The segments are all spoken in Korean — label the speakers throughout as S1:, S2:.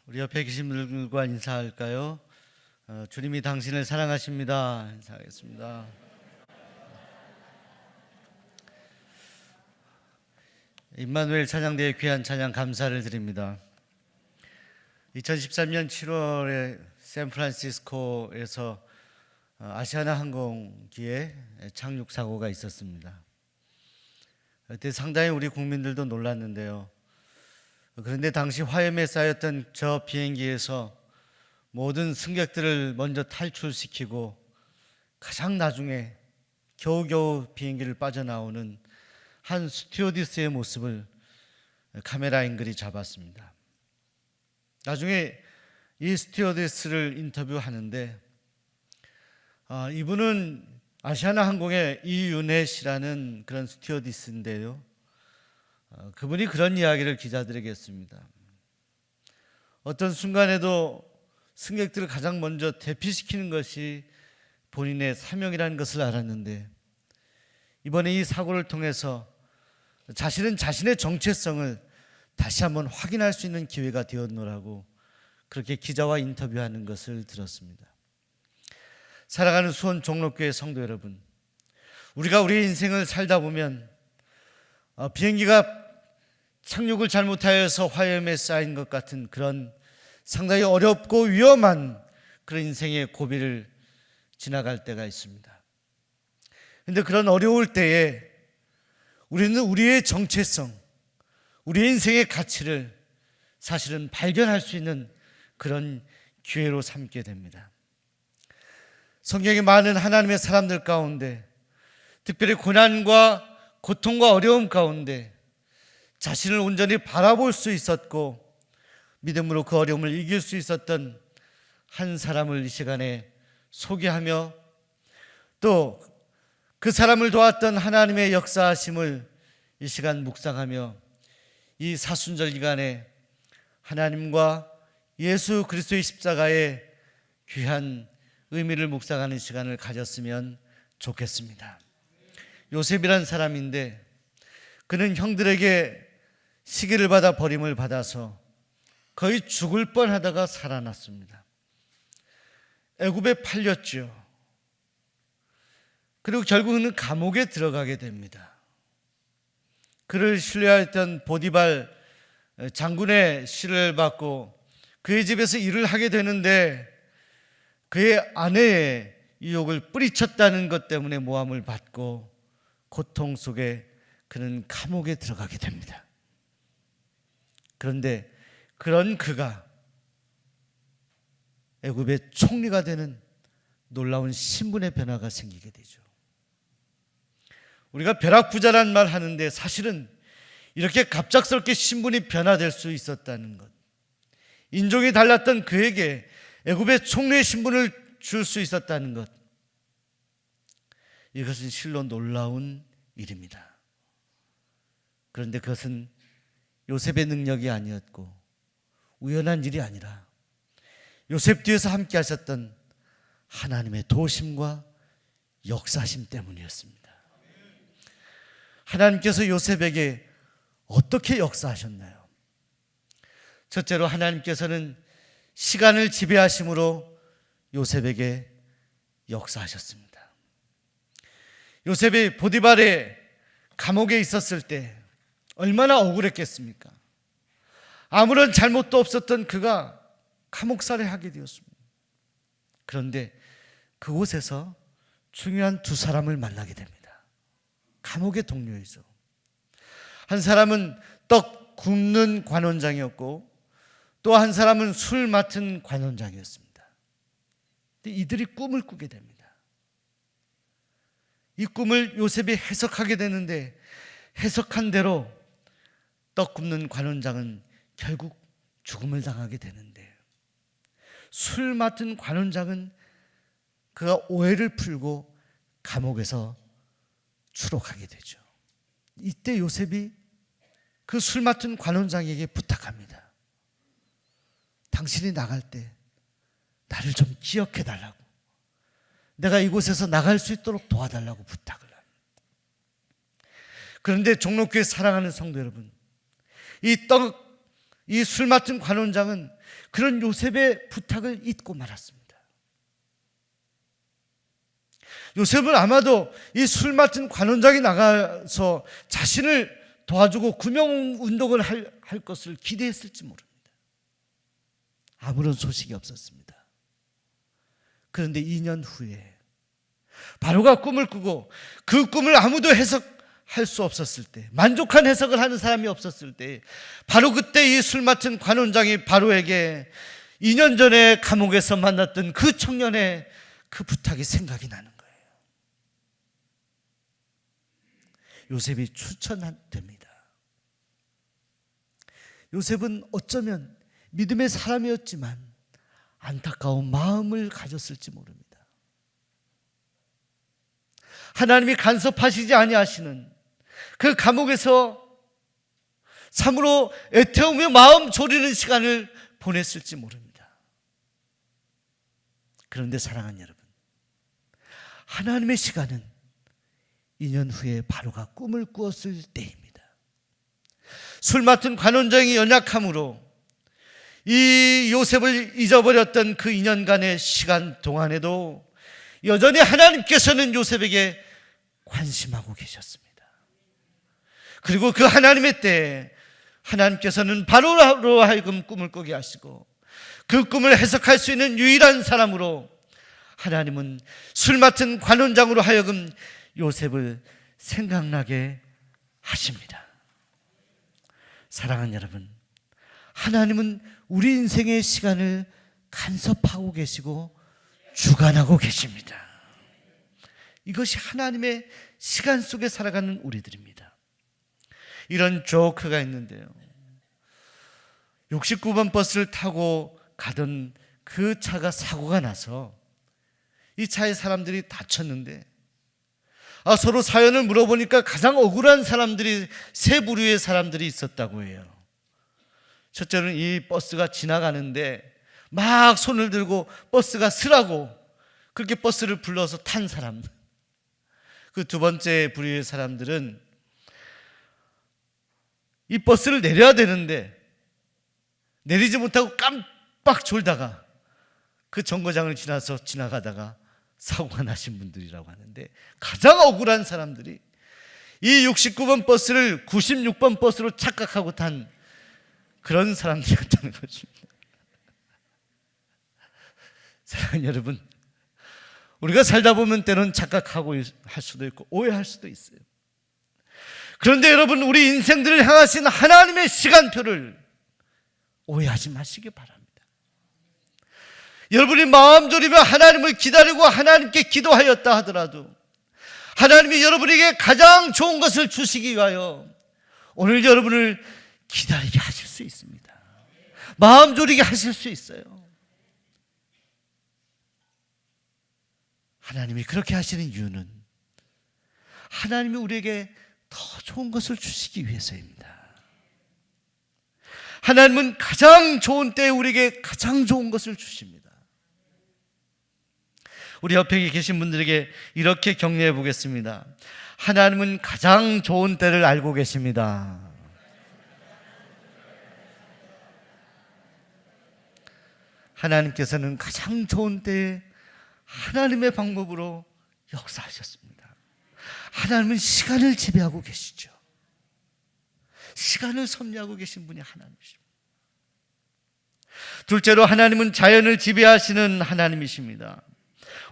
S1: 우리 옆에 계신 분들과 인사할까요? 주님이 당신을 사랑하십니다. 인사하겠습니다. 임마누엘 찬양대회 귀한 찬양 감사를 드립니다. 2013년 7월에 샌프란시스코에서 아시아나 항공기에 착륙 사고가 있었습니다. 그때 상당히 우리 국민들도 놀랐는데요. 그런데 당시 화염에 쌓였던 저 비행기에서 모든 승객들을 먼저 탈출시키고 가장 나중에 겨우겨우 비행기를 빠져나오는 한 스튜어디스의 모습을 카메라 앵글이 잡았습니다. 나중에 이 스튜어디스를 인터뷰하는데 이분은 아시아나 항공의 이윤혜 씨라는 그런 스튜어디스인데요. 그분이 그런 이야기를 기자들에게 했습니다. 어떤 순간에도 승객들을 가장 먼저 대피시키는 것이 본인의 사명이라는 것을 알았는데 이번에 이 사고를 통해서 자신은 자신의 정체성을 다시 한번 확인할 수 있는 기회가 되었노라고 그렇게 기자와 인터뷰하는 것을 들었습니다. 사랑하는 수원 종로교회 성도 여러분, 우리가 우리의 인생을 살다 보면 비행기가 착륙을 잘못하여서 화염에 쌓인 것 같은 그런 상당히 어렵고 위험한 그런 인생의 고비를 지나갈 때가 있습니다. 그런데 그런 어려울 때에 우리는 우리의 정체성, 우리의 인생의 가치를 사실은 발견할 수 있는 그런 기회로 삼게 됩니다. 성경에 많은 하나님의 사람들 가운데 특별히 고난과 고통과 어려움 가운데 자신을 온전히 바라볼 수 있었고 믿음으로 그 어려움을 이길 수 있었던 한 사람을 이 시간에 소개하며 또 그 사람을 도왔던 하나님의 역사하심을 이 시간 묵상하며 이 사순절 기간에 하나님과 예수 그리스도의 십자가의 귀한 의미를 묵상하는 시간을 가졌으면 좋겠습니다. 요셉이란 사람인데 그는 형들에게 시기를 받아 버림을 받아서 거의 죽을 뻔하다가 살아났습니다. 애굽에 팔렸죠. 그리고 결국은 감옥에 들어가게 됩니다. 그를 신뢰했던 보디발 장군의 시를 받고 그의 집에서 일을 하게 되는데 그의 아내의 유혹을 뿌리쳤다는 것 때문에 모함을 받고 고통 속에 그는 감옥에 들어가게 됩니다. 그런데 그런 그가 애굽의 총리가 되는 놀라운 신분의 변화가 생기게 되죠. 우리가 벼락부자란 말 하는데 사실은 이렇게 갑작스럽게 신분이 변화될 수 있었다는 것, 인종이 달랐던 그에게 애굽의 총리의 신분을 줄 수 있었다는 것, 이것은 실로 놀라운 일입니다. 그런데 그것은 요셉의 능력이 아니었고 우연한 일이 아니라 요셉 뒤에서 함께 하셨던 하나님의 도심과 역사심 때문이었습니다. 하나님께서 요셉에게 어떻게 역사하셨나요? 첫째로 하나님께서는 시간을 지배하심으로 요셉에게 역사하셨습니다. 요셉이 보디발의 감옥에 있었을 때 얼마나 억울했겠습니까? 아무런 잘못도 없었던 그가 감옥살이하게 되었습니다. 그런데 그곳에서 중요한 두 사람을 만나게 됩니다. 감옥의 동료이죠. 한 사람은 떡 굽는 관원장이었고 또 한 사람은 술 맡은 관원장이었습니다. 이들이 꿈을 꾸게 됩니다. 이 꿈을 요셉이 해석하게 되는데 해석한 대로 떡 굽는 관원장은 결국 죽음을 당하게 되는데 술 맡은 관원장은 그가 오해를 풀고 감옥에서 추록하게 되죠. 이때 요셉이 그 술 맡은 관원장에게 부탁합니다. 당신이 나갈 때 나를 좀 기억해 달라고, 내가 이곳에서 나갈 수 있도록 도와달라고 부탁을 합니다. 그런데 종로교회 사랑하는 성도 여러분, 이 술 맡은 관원장은 그런 요셉의 부탁을 잊고 말았습니다. 요셉은 아마도 이 술 맡은 관원장이 나가서 자신을 도와주고 구명운동을 할 것을 기대했을지 모릅니다. 아무런 소식이 없었습니다. 그런데 2년 후에 바로가 꿈을 꾸고 그 꿈을 아무도 해석할 수 없었을 때, 만족한 해석을 하는 사람이 없었을 때, 바로 그때 이 술 맡은 관원장이 바로에게 2년 전에 감옥에서 만났던 그 청년의 그 부탁이 생각이 나는 거예요. 요셉이 추천됩니다. 요셉은 어쩌면 믿음의 사람이었지만 안타까운 마음을 가졌을지 모릅니다. 하나님이 간섭하시지 아니하시는 그 감옥에서 참으로 애태우며 마음 졸이는 시간을 보냈을지 모릅니다. 그런데 사랑하는 여러분, 하나님의 시간은 2년 후에 바로가 꿈을 꾸었을 때입니다. 술 맡은 관원장이 연약함으로 이 요셉을 잊어버렸던 그 2년간의 시간 동안에도 여전히 하나님께서는 요셉에게 관심하고 계셨습니다. 그리고 그 하나님의 때에 하나님께서는 바로로 하여금 꿈을 꾸게 하시고 그 꿈을 해석할 수 있는 유일한 사람으로 하나님은 술 맡은 관원장으로 하여금 요셉을 생각나게 하십니다. 사랑하는 여러분, 하나님은 우리 인생의 시간을 간섭하고 계시고 주관하고 계십니다. 이것이 하나님의 시간 속에 살아가는 우리들입니다. 이런 조크가 있는데요, 69번 버스를 타고 가던 그 차가 사고가 나서 이 차에 사람들이 다쳤는데 서로 사연을 물어보니까 가장 억울한 사람들이 세 부류의 사람들이 있었다고 해요. 첫째는 이 버스가 지나가는데 막 손을 들고 버스가 쓰라고 그렇게 버스를 불러서 탄 사람. 그 두 번째 부류의 사람들은 이 버스를 내려야 되는데 내리지 못하고 깜빡 졸다가 그 정거장을 지나가다가 사고가 나신 분들이라고 하는데, 가장 억울한 사람들이 이 69번 버스를 96번 버스로 착각하고 탄 그런 사람들이었다는 것입니다. 사랑하는 여러분, 우리가 살다 보면 때는 착각하고 할 수도 있고 오해할 수도 있어요. 그런데 여러분, 우리 인생들을 향하신 하나님의 시간표를 오해하지 마시기 바랍니다. 여러분이 마음 졸이며 하나님을 기다리고 하나님께 기도하였다 하더라도 하나님이 여러분에게 가장 좋은 것을 주시기 위하여 오늘 여러분을 기다리게 하실 수 있습니다. 마음 졸이게 하실 수 있어요. 하나님이 그렇게 하시는 이유는 하나님이 우리에게 더 좋은 것을 주시기 위해서입니다. 하나님은 가장 좋은 때에 우리에게 가장 좋은 것을 주십니다. 우리 옆에 계신 분들에게 이렇게 격려해 보겠습니다. 하나님은 가장 좋은 때를 알고 계십니다. 하나님께서는 가장 좋은 때에 하나님의 방법으로 역사하셨습니다. 하나님은 시간을 지배하고 계시죠. 시간을 섭리하고 계신 분이 하나님이십니다. 둘째로, 하나님은 자연을 지배하시는 하나님이십니다.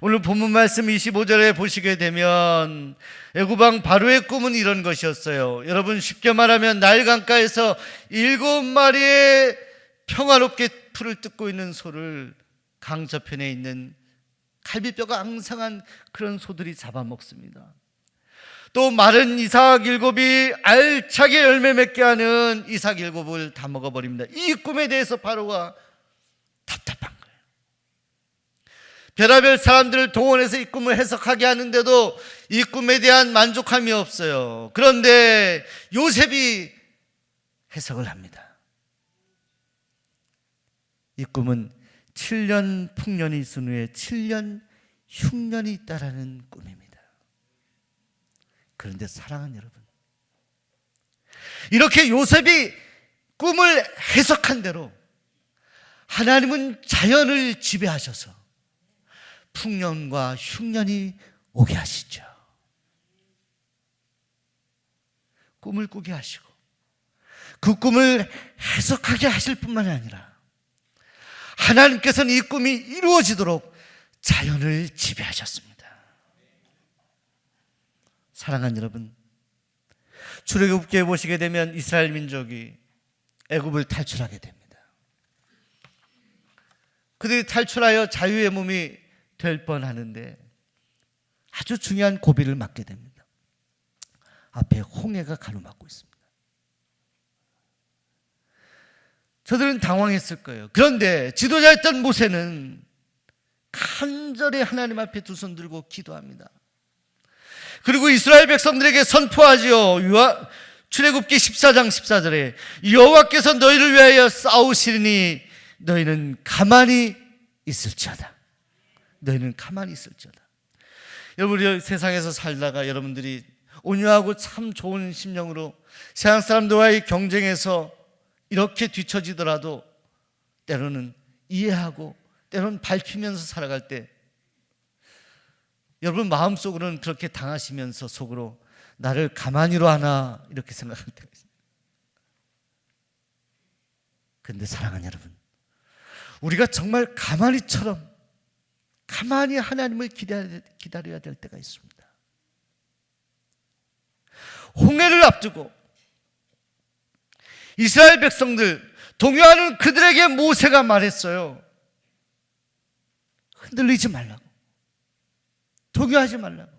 S1: 오늘 본문 말씀 25절에 보시게 되면 애굽 왕 바로의 꿈은 이런 것이었어요. 여러분, 쉽게 말하면 나일 강가에서 7마리의 평화롭게 풀을 뜯고 있는 소를 강 저편에 있는 갈비뼈가 앙상한 그런 소들이 잡아먹습니다. 또 마른 이삭 7이 알차게 열매 맺게 하는 이삭 7을 다 먹어버립니다. 이 꿈에 대해서 바로가 답답한 거예요. 별의별 사람들을 동원해서 이 꿈을 해석하게 하는데도 이 꿈에 대한 만족함이 없어요. 그런데 요셉이 해석을 합니다. 이 꿈은 7년 풍년이 있은 후에 7년 흉년이 있다라는 꿈입니다. 그런데 사랑하는 여러분, 이렇게 요셉이 꿈을 해석한 대로 하나님은 자연을 지배하셔서 풍년과 흉년이 오게 하시죠. 꿈을 꾸게 하시고 그 꿈을 해석하게 하실 뿐만 아니라 하나님께서는 이 꿈이 이루어지도록 자연을 지배하셨습니다. 사랑하는 여러분, 출애굽기에 보시게 되면 이스라엘 민족이 애굽을 탈출하게 됩니다. 그들이 탈출하여 자유의 몸이 될 뻔하는데 아주 중요한 고비를 맞게 됩니다. 앞에 홍해가 가로막고 있습니다. 저들은 당황했을 거예요. 그런데 지도자였던 모세는 간절히 하나님 앞에 두 손 들고 기도합니다. 그리고 이스라엘 백성들에게 선포하지요. 출애굽기 14장 14절에 여호와께서 너희를 위하여 싸우시리니 너희는 가만히 있을지어다. 너희는 가만히 있을지어다. 여러분, 우리 세상에서 살다가 여러분들이 온유하고 참 좋은 심령으로 세상 사람들과의 경쟁에서 이렇게 뒤처지더라도 때로는 이해하고 때로는 밝히면서 살아갈 때 여러분 마음속으로는 그렇게 당하시면서 속으로 나를 가만히로 하나 이렇게 생각할 때가 있어요. 그런데 사랑하는 여러분, 우리가 정말 가만히처럼 가만히 하나님을 기다려야 될 때가 있습니다. 홍해를 앞두고 이스라엘 백성들 동요하는 그들에게 모세가 말했어요. 흔들리지 말라고, 동요하지 말라고.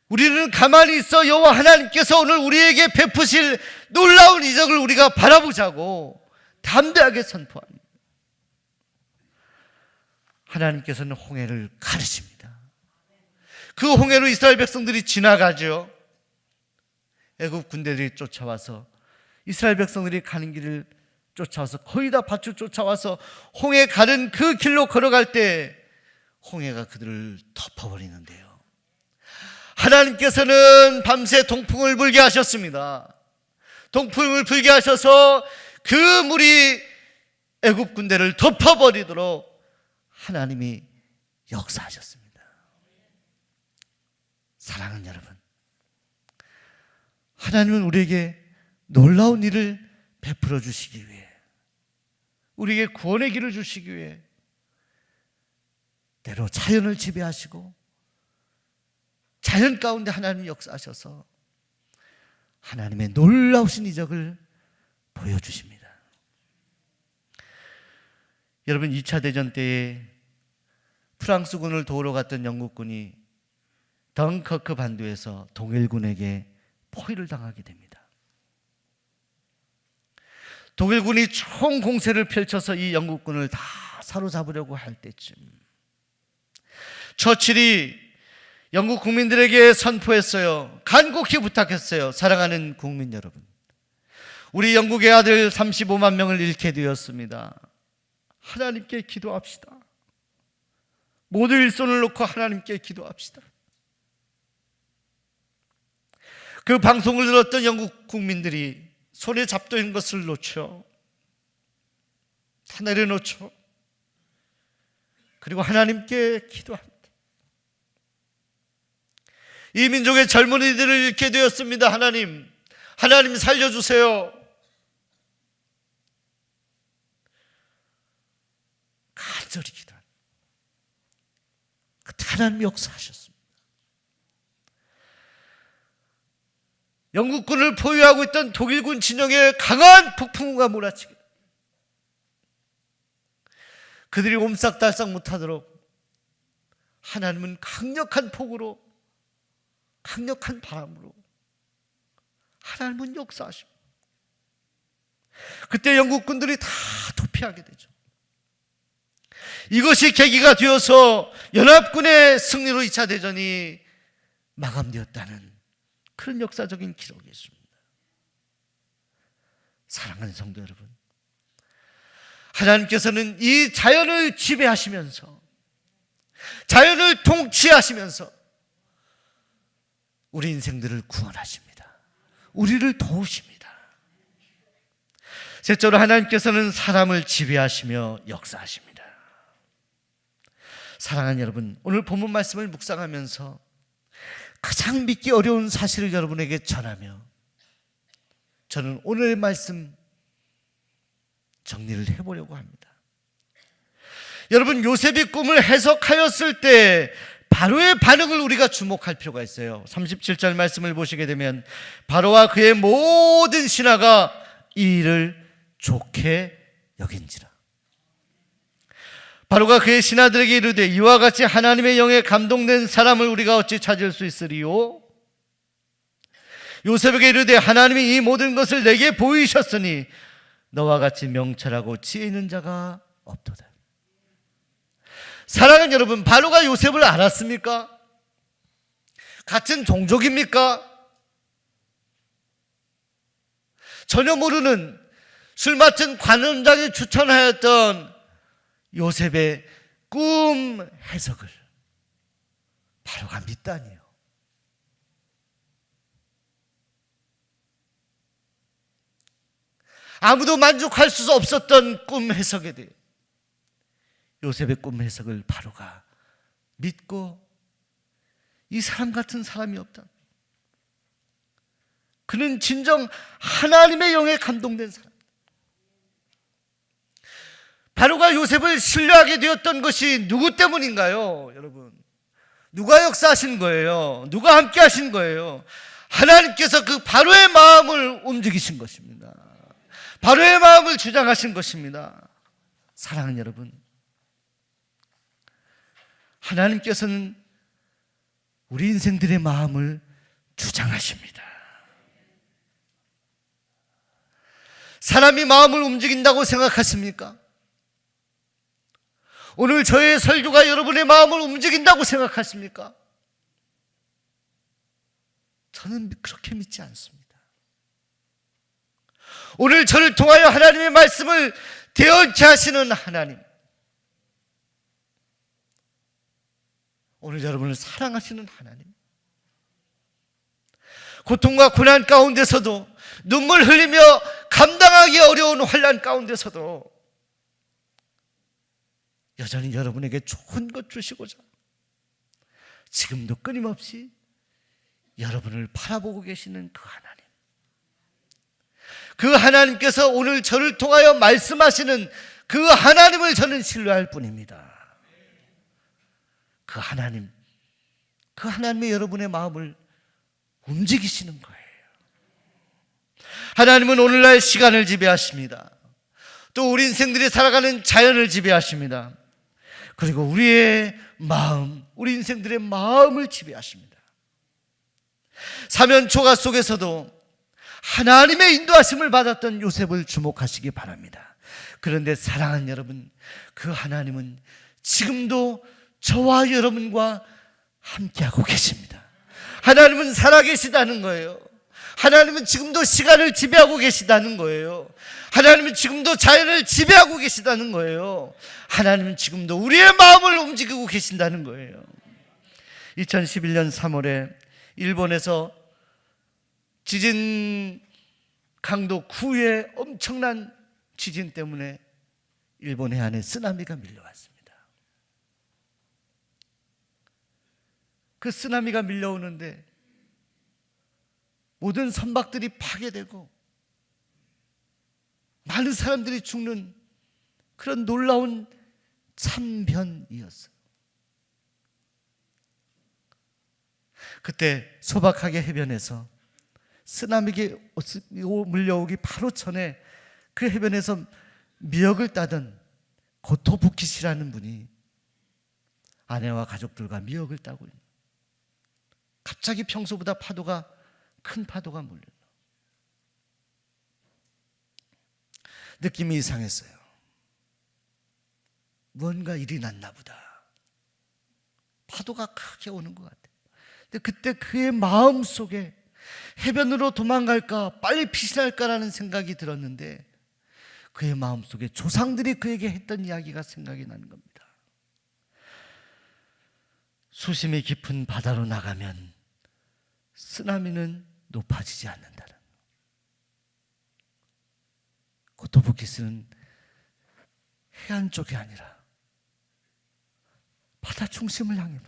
S1: 우리는 가만히 있어 여호와 하나님께서 오늘 우리에게 베푸실 놀라운 이적을 우리가 바라보자고 담대하게 선포합니다. 하나님께서는 홍해를 가르칩니다. 그 홍해로 이스라엘 백성들이 지나가죠. 애굽 군대들이 쫓아와서 이스라엘 백성들이 가는 길을 쫓아와서 거의 다 밭을 쫓아와서 홍해 가는 그 길로 걸어갈 때 홍해가 그들을 덮어버리는데요. 하나님께서는 밤새 동풍을 불게 하셨습니다. 동풍을 불게 하셔서 그 물이 애굽 군대를 덮어버리도록 하나님이 역사하셨습니다. 사랑하는 여러분, 하나님은 우리에게 놀라운 일을 베풀어 주시기 위해, 우리에게 구원의 길을 주시기 위해 때로 자연을 지배하시고 자연 가운데 하나님이 역사하셔서 하나님의 놀라우신 이적을 보여주십니다. 여러분, 2차 대전 때에 프랑스군을 도우러 갔던 영국군이 덩커크 반도에서 독일군에게 포위를 당하게 됩니다. 독일군이 총공세를 펼쳐서 이 영국군을 다 사로잡으려고 할 때쯤 처칠이 영국 국민들에게 선포했어요. 간곡히 부탁했어요. 사랑하는 국민 여러분, 우리 영국의 아들 35만 명을 잃게 되었습니다. 하나님께 기도합시다. 모두 일손을 놓고 하나님께 기도합시다. 그 방송을 들었던 영국 국민들이 손에 잡고 있는 것을 놓죠. 다 내려놓죠. 그리고 하나님께 기도합니다. 이 민족의 젊은이들을 잃게 되었습니다. 하나님 살려주세요. 간절히 기도합니다. 그때 하나님이 역사하셨습니다. 영국군을 포위하고 있던 독일군 진영에 강한 폭풍우가 몰아치게, 그들이 옴싹달싹 못하도록 하나님은 강력한 폭우로, 강력한 바람으로 하나님은 역사하십니다. 그때 영국군들이 다 도피하게 되죠. 이것이 계기가 되어서 연합군의 승리로 2차 대전이 마감되었다는 그런 역사적인 기록이 있습니다. 사랑하는 성도 여러분, 하나님께서는 이 자연을 지배하시면서, 자연을 통치하시면서 우리 인생들을 구원하십니다. 우리를 도우십니다. 셋째로 하나님께서는 사람을 지배하시며 역사하십니다. 사랑하는 여러분, 오늘 본문 말씀을 묵상하면서 가장 믿기 어려운 사실을 여러분에게 전하며 저는 오늘의 말씀 정리를 해보려고 합니다. 여러분, 요셉이 꿈을 해석하였을 때 바로의 반응을 우리가 주목할 필요가 있어요. 37절 말씀을 보시게 되면 바로와 그의 모든 신하가 이 일을 좋게 여긴지라. 바로가 그의 신하들에게 이르되 이와 같이 하나님의 영에 감동된 사람을 우리가 어찌 찾을 수 있으리요? 요셉에게 이르되 하나님이 이 모든 것을 내게 보이셨으니 너와 같이 명철하고 지혜 있는 자가 없도다. 사랑하는 여러분, 바로가 요셉을 알았습니까? 같은 종족입니까? 전혀 모르는 술 맡은 관원장이 추천하였던 요셉의 꿈 해석을 바로가 믿다니요. 아무도 만족할 수 없었던 꿈 해석에 대해 요셉의 꿈 해석을 바로가 믿고 이 사람 같은 사람이 없다. 그는 진정 하나님의 영에 감동된 사람. 바로가 요셉을 신뢰하게 되었던 것이 누구 때문인가요? 여러분, 누가 역사하신 거예요? 누가 함께 하신 거예요? 하나님께서 그 바로의 마음을 움직이신 것입니다. 바로의 마음을 주장하신 것입니다. 사랑하는 여러분, 하나님께서는 우리 인생들의 마음을 주장하십니다. 사람이 마음을 움직인다고 생각하십니까? 오늘 저의 설교가 여러분의 마음을 움직인다고 생각하십니까? 저는 그렇게 믿지 않습니다. 오늘 저를 통하여 하나님의 말씀을 대언케 하시는 하나님, 오늘 여러분을 사랑하시는 하나님, 고통과 고난 가운데서도 눈물 흘리며 감당하기 어려운 환난 가운데서도 여전히 여러분에게 좋은 것 주시고자 지금도 끊임없이 여러분을 바라보고 계시는 그 하나님, 그 하나님께서 오늘 저를 통하여 말씀하시는 그 하나님을 저는 신뢰할 뿐입니다. 그 하나님, 그 하나님의 여러분의 마음을 움직이시는 거예요. 하나님은 오늘날 시간을 지배하십니다. 또 우리 인생들이 살아가는 자연을 지배하십니다. 그리고 우리의 마음, 우리 인생들의 마음을 지배하십니다. 사면 초가 속에서도 하나님의 인도하심을 받았던 요셉을 주목하시기 바랍니다. 그런데 사랑하는 여러분, 그 하나님은 지금도 저와 여러분과 함께하고 계십니다. 하나님은 살아계시다는 거예요. 하나님은 지금도 시간을 지배하고 계시다는 거예요. 하나님은 지금도 자연을 지배하고 계시다는 거예요. 하나님은 지금도 우리의 마음을 움직이고 계신다는 거예요. 2011년 3월에 일본에서 지진 강도 9의 엄청난 지진 때문에 일본 해안에 쓰나미가 밀려왔습니다. 그 쓰나미가 밀려오는데 모든 선박들이 파괴되고 많은 사람들이 죽는 그런 놀라운 참변이었어요. 그때 소박하게 해변에서 쓰나미가 물려오기 바로 전에 그 해변에서 미역을 따던 고토부키 씨라는 분이 아내와 가족들과 미역을 따고 있는, 갑자기 평소보다 큰 파도가 몰려요. 느낌이 이상했어요. 뭔가 일이 났나 보다. 파도가 크게 오는 것 같아요. 근데 그때 그의 마음 속에 해변으로 도망갈까, 빨리 피신할까라는 생각이 들었는데 그의 마음 속에 조상들이 그에게 했던 이야기가 생각이 나는 겁니다. 수심이 깊은 바다로 나가면 쓰나미는 높아지지 않는다는, 고토부키스는 해안 쪽이 아니라 바다 중심을 향해,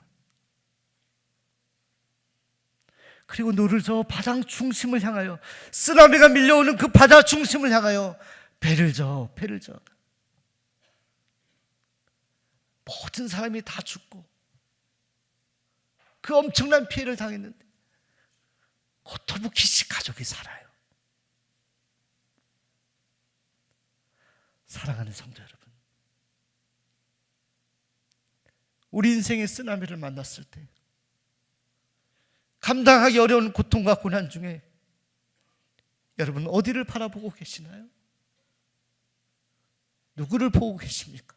S1: 그리고 너를 저 바다 중심을 향하여, 쓰나미가 밀려오는 그 바다 중심을 향하여 배를 저어. 모든 사람이 다 죽고 그 엄청난 피해를 당했는데 고토부키시 가족이 살아요. 사랑하는 성도 여러분, 우리 인생의 쓰나미를 만났을 때 감당하기 어려운 고통과 고난 중에 여러분 어디를 바라보고 계시나요? 누구를 보고 계십니까?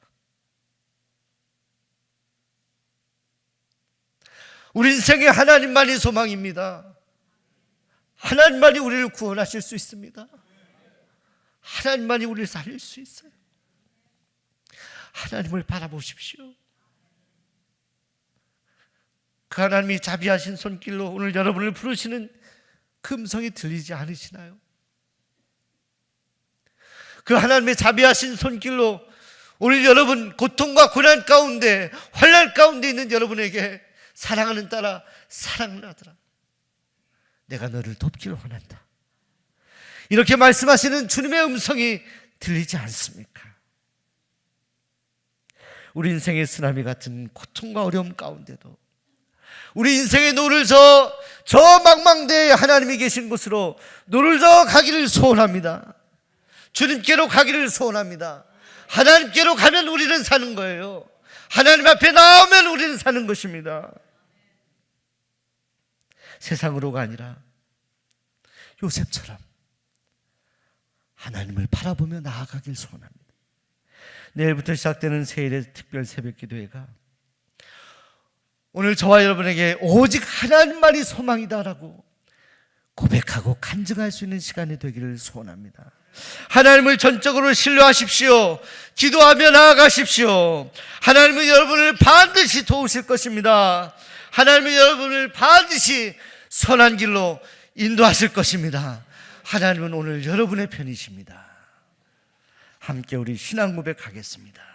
S1: 우리 인생에 하나님만이 소망입니다. 하나님만이 우리를 구원하실 수 있습니다. 하나님만이 우리를 살릴 수 있어요. 하나님을 바라보십시오. 그 하나님이 자비하신 손길로 오늘 여러분을 부르시는 그 음성이 들리지 않으시나요? 그 하나님의 자비하신 손길로 오늘 여러분 고통과 고난 가운데, 환난 가운데 있는 여러분에게 사랑하는 딸아, 사랑하는 아들아, 내가 너를 돕기를 원한다, 이렇게 말씀하시는 주님의 음성이 들리지 않습니까? 우리 인생의 쓰나미 같은 고통과 어려움 가운데도 우리 인생의 노를 저 망망대에 하나님이 계신 곳으로 노를 저 가기를 소원합니다. 주님께로 가기를 소원합니다. 하나님께로 가면 우리는 사는 거예요. 하나님 앞에 나오면 우리는 사는 것입니다. 세상으로가 아니라 요셉처럼 하나님을 바라보며 나아가길 소원합니다. 내일부터 시작되는 세일의 특별 새벽 기도회가 오늘 저와 여러분에게 오직 하나님만이 소망이다라고 고백하고 간증할 수 있는 시간이 되기를 소원합니다. 하나님을 전적으로 신뢰하십시오. 기도하며 나아가십시오. 하나님은 여러분을 반드시 도우실 것입니다. 하나님은 여러분을 반드시 선한 길로 인도하실 것입니다. 하나님은 오늘 여러분의 편이십니다. 함께 우리 신앙 고백하겠습니다.